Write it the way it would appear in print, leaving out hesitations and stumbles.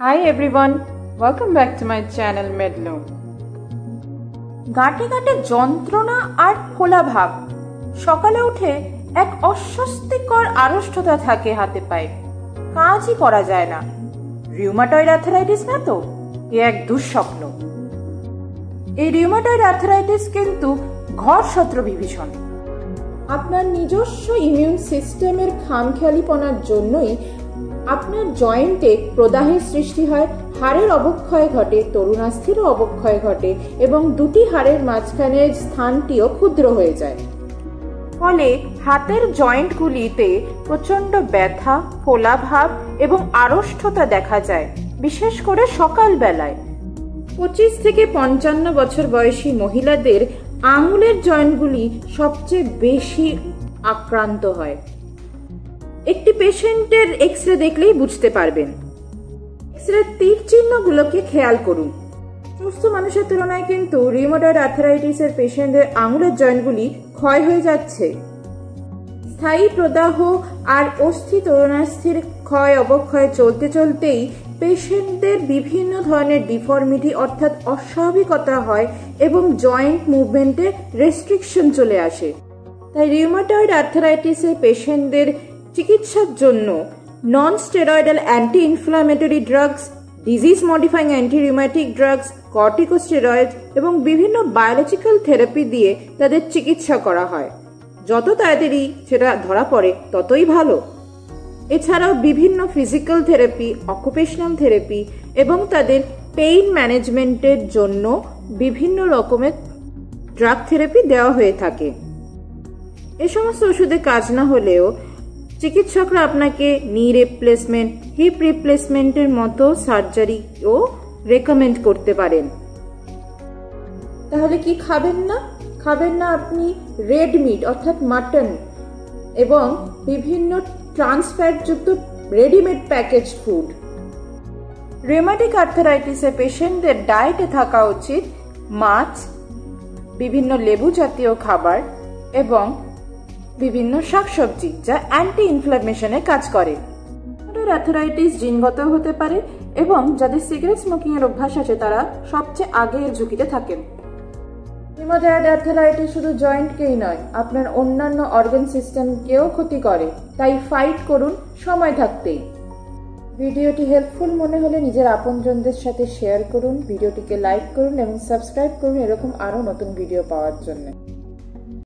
Hi everyone, welcome back to my channel Medlo. গাঁটে গাঁটে যন্ত্রণা আর ফোলা ভাব, সকালে উঠে এক অস্বস্তিকর আড়ষ্টতা থাকে হাতে পায়ে, কাজই করা যায় না। রিউমাটয়েড আর্থ্রাইটিস না তো, এ এক দুঃস্বপ্ন। এই রিউমাটয়েড আর্থ্রাইটিস কিন্তু ঘর শত্রু বিভীষণ। আপনার নিজস্ব ইমিউন সিস্টেমের খামখেয়ালিপনার জন্যই আপনার জয়েন্টে প্রদাহের সৃষ্টি হয়, হাড়ের অবক্ষয় ঘটে, তরুণাস্থিরও অবক্ষয় ঘটে এবং দুটি হাড়ের মাঝখানের স্থানটিও ক্ষুদ্র হয়ে যায়। ফলে হাতের জয়েন্টগুলিতে প্রচণ্ড ব্যথা, ফোলাভাব এবং আড়ষ্টতা দেখা যায়, বিশেষ করে সকালবেলায়। 25 থেকে 55 বছর বয়সী মহিলাদের আঙুলের জয়েন্টগুলি সবচেয়ে বেশি আক্রান্ত হয়। একটি পেশেন্টের এক্সরে দেখলেই বুঝতে পারবেন। এক্সরে তীর চিহ্নগুলোকে খেয়াল করুন। সুস্থ মানুষের তুলনায় কিন্তু রিউমাটয়েড আর্থ্রাইটিসের পেশেন্টদের আঙুলের জয়েন্টগুলি ক্ষয় হয়ে যাচ্ছে। স্থায়ী প্রদাহ আর অস্থি তরুণাস্থির ক্ষয় অবক্ষয় চলতে চলতেই পেশেন্টদের বিভিন্ন ধরনের ডিফর্মিটি অর্থাৎ অস্বাভাবিকতা হয় এবং জয়েন্ট মুভমেন্টে রেস্ট্রিকশন চলে আসে। তাই রিউমাটয়েড আর্থ্রাইটিসের পেশেন্টদের চিকিৎসার জন্য non steroidal anti inflammatory drugs, disease modifying anti rheumatic drugs, corticosteroid এবং বিভিন্ন বায়োলজিক্যাল থেরাপি দিয়ে তাদের চিকিৎসা করা হয়। যত তাড়াতাড়ি সেটা ধরা পড়ে ততই ভালো। এছাড়াও বিভিন্ন ফিজিক্যাল থেরাপি, অকুপেশনাল থেরাপি এবং তাদের পেইন ম্যানেজমেন্টের জন্য বিভিন্ন রকমের ড্রাগ থেরাপি দেওয়া হয়ে থাকে। এ সমস্ত ওষুধে কাজ না হলেও চিকিৎসকরা আপনাকে নি রিপ্লেসমেন্ট, হিপ রিপ্লেসমেন্টের মতো সার্জারিও রেকমেন্ড করতে পারেন। তাহলে কি খাবেন না? খাবেন না আপনি রেড মিট অর্থাৎ মাটন এবং বিভিন্ন ট্রান্সফ্যাটযুক্ত রেডিমেড প্যাকেজ ফুড। রিউম্যাটিক আর্থ্রাইটিসের পেশেন্টদের ডায়েটে থাকা উচিত মাছ, বিভিন্ন লেবু জাতীয় খাবার এবং বিভিন্ন শাকসবজি, যা অ্যান্টি ইনফ্লামেশনে কাজ করে। আর্থ্রাইটিস জিনগত হতে পারে এবং যাদের সিগারেট স্মোকিং এর অভ্যাস আছে তারা সবচেয়ে আগে এর ঝুঁকিতে থাকেন। রিউমাটয়েড আর্থ্রাইটিস শুধু জয়েন্টকেই নয়, আপনার অন্যান্য অর্গান সিস্টেমকেও ক্ষতি করে। তাই ফাইট করুন সময় থাকতেই। ভিডিওটি হেল্পফুল মনে হলে নিজের আপনজনদের সাথে শেয়ার করুন, ভিডিওটিকে লাইক করুন এবং সাবস্ক্রাইব করুন এরকম আরও নতুন ভিডিও পাওয়ার জন্য।